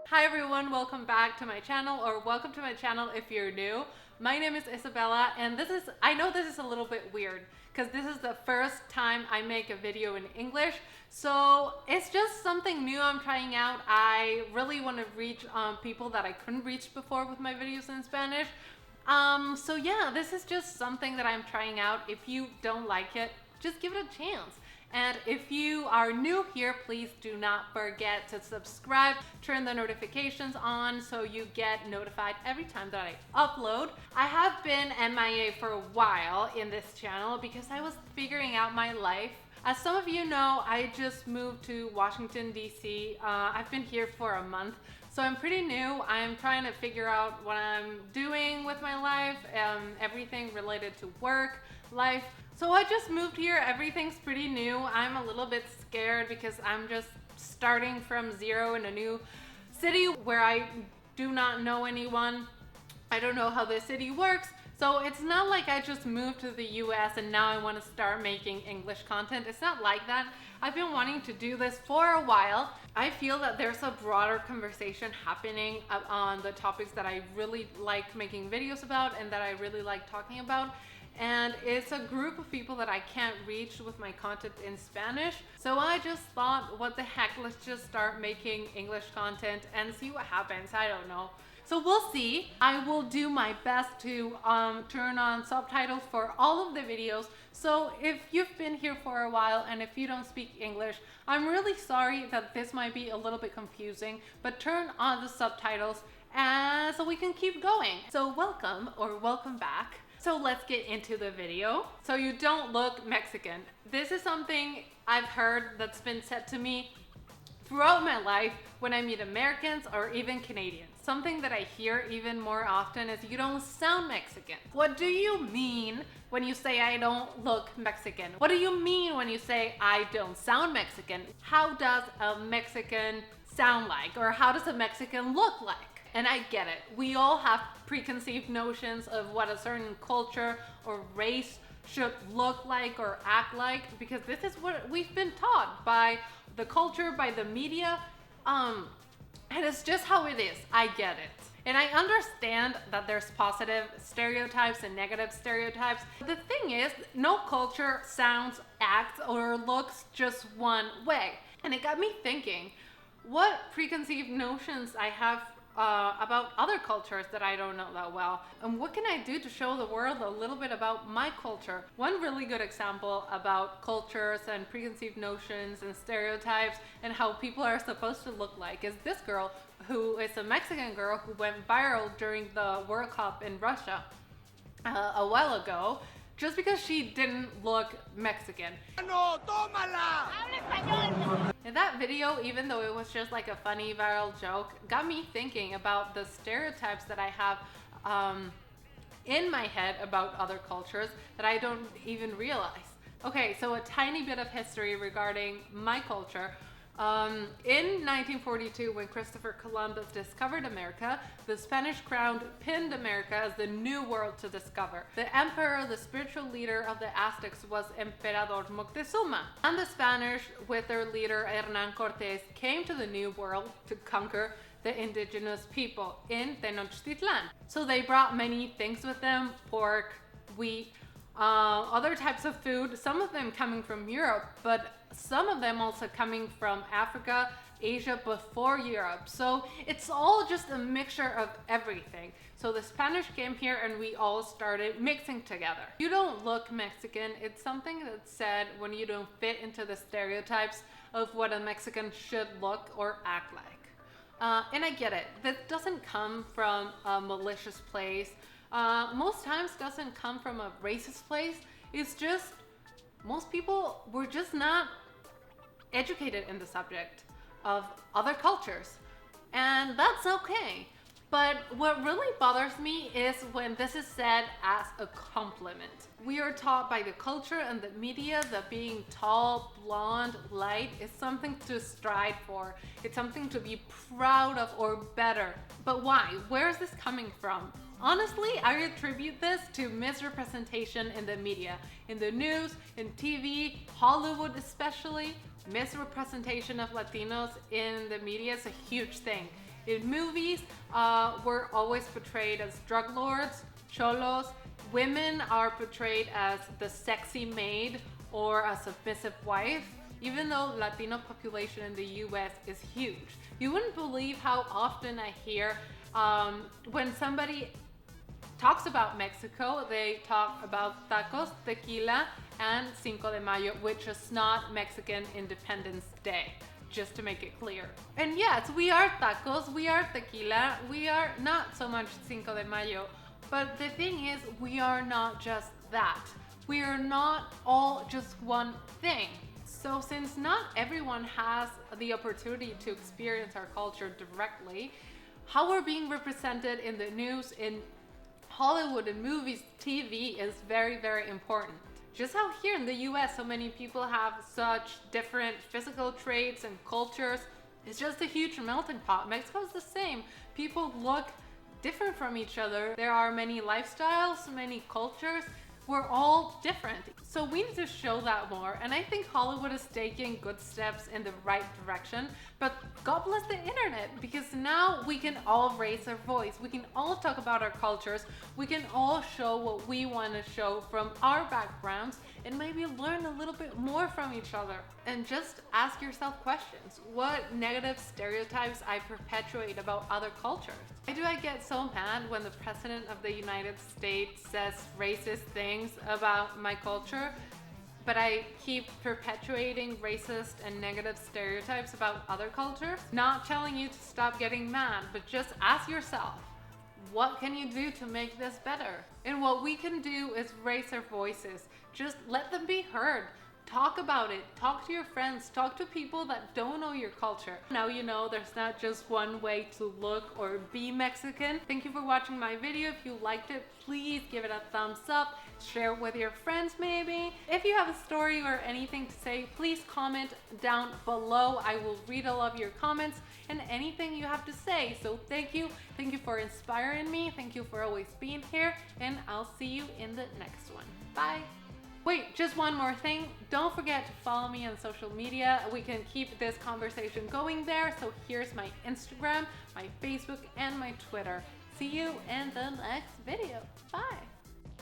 Hi everyone, welcome back to my channel, or welcome to my channel if you're new. My name is Isabella, and I know this is a little bit weird because this is the first time I make a video in English, so it's just something new I'm trying out. I really want to reach people that I couldn't reach before with my videos in Spanish. So yeah, this is just something that I'm trying out. If you don't like it, just give it a chance. And if you are new here, please do not forget to subscribe, turn the notifications on so you get notified every time that I upload. I have been MIA for a while in this channel because I was figuring out my life. As some of you know, I just moved to Washington, D.C. I've been here for a month, so I'm pretty new. I'm trying to figure out what I'm doing with my life, everything related to work, life. So I just moved here, everything's pretty new. I'm a little bit scared because I'm just starting from zero in a new city where I do not know anyone. I don't know how this city works. So it's not like I just moved to the US and now I want to start making English content. It's not like that. I've been wanting to do this for a while. I feel that there's a broader conversation happening on the topics that I really like making videos about and that I really like talking about. And it's a group of people that I can't reach with my content in Spanish. So I just thought, what the heck, let's just start making English content and see what happens. I don't know. So we'll see. I will do my best to turn on subtitles for all of the videos. So if you've been here for a while and if you don't speak English, I'm really sorry that this might be a little bit confusing, but turn on the subtitles so we can keep going. So welcome or welcome back. So let's get into the video. So you don't look Mexican. This is something I've heard that's been said to me throughout my life when I meet Americans or even Canadians. Something that I hear even more often is you don't sound Mexican. What do you mean when you say I don't look Mexican? What do you mean when you say I don't sound Mexican? How does a Mexican sound like? Or how does a Mexican look like? And I get it. We all have preconceived notions of what a certain culture or race should look like or act like, because this is what we've been taught by the culture, by the media, and it's just how it is. I get it. And I understand that there's positive stereotypes and negative stereotypes. The thing is, no culture sounds, acts, or looks just one way. And it got me thinking, what preconceived notions I have about other cultures that I don't know that well, and what can I do to show the world a little bit about my culture? One really good example about cultures and preconceived notions and stereotypes and how people are supposed to look like is this girl who is a Mexican girl who went viral during the World Cup in Russia a while ago, just because she didn't look Mexican. No, tómala! And that video, even though it was just like a funny viral joke, got me thinking about the stereotypes that I have in my head about other cultures that I don't even realize. Okay, so a tiny bit of history regarding my culture. In 1942, when Christopher Columbus discovered America, the Spanish crown pinned America as the new world to discover. The emperor, the spiritual leader of the Aztecs, was Emperador Moctezuma. And the Spanish, with their leader Hernán Cortés, came to the new world to conquer the indigenous people in Tenochtitlan. So they brought many things with them: pork, wheat, other types of food, some of them coming from Europe, but some of them also coming from Africa, Asia before Europe. So it's all just a mixture of everything. So the Spanish came here and we all started mixing together. You don't look Mexican. It's something that's said when you don't fit into the stereotypes of what a Mexican should look or act like. And I get it. That doesn't come from a malicious place. Most times doesn't come from a racist place. It's just most people were just not educated in the subject of other cultures, and that's okay. But what really bothers me is when this is said as a compliment. We are taught by the culture and the media that being tall, blonde, light is something to strive for. It's something to be proud of or better. But why? Where is this coming from? Honestly, I attribute this to misrepresentation in the media, in the news, in TV, Hollywood especially. Misrepresentation of Latinos in the media is a huge thing. In movies, we're always portrayed as drug lords, cholos. Women are portrayed as the sexy maid or a submissive wife. Even though Latino population in the US is huge, you wouldn't believe how often I hear when somebody talks about Mexico, they talk about tacos, tequila, and Cinco de Mayo, which is not Mexican Independence Day, just to make it clear. And yes, we are tacos, we are tequila, we are not so much Cinco de Mayo, but the thing is, we are not just that. We are not all just one thing. So since not everyone has the opportunity to experience our culture directly, how we're being represented in the news, in Hollywood and movies, TV is very, very important. Just how here in the US so many people have such different physical traits and cultures, it's just a huge melting pot. Mexico's the same. People look different from each other. There are many lifestyles, many cultures. We're all different. So we need to show that more. And I think Hollywood is taking good steps in the right direction. But God bless the internet, because now we can all raise our voice. We can all talk about our cultures. We can all show what we want to show from our backgrounds and maybe learn a little bit more from each other. And just ask yourself questions. What negative stereotypes I perpetuate about other cultures? Why do I get so mad when the President of the United States says racist things about my culture, but I keep perpetuating racist and negative stereotypes about other cultures? Not telling you to stop getting mad, but just ask yourself, what can you do to make this better? And what we can do is raise our voices. Just let them be heard. Talk about it. Talk to your friends. Talk to people that don't know your culture. Now you know there's not just one way to look or be Mexican. Thank you for watching my video. If you liked it, please give it a thumbs up. Share it with your friends maybe. If you have a story or anything to say, please comment down below. I will read all of your comments and anything you have to say. So thank you. Thank you for inspiring me. Thank you for always being here. And I'll see you in the next one. Bye. Wait, just one more thing. Don't forget to follow me on social media. We can keep this conversation going there. So here's my Instagram, my Facebook, and my Twitter. See you in the next video. Bye.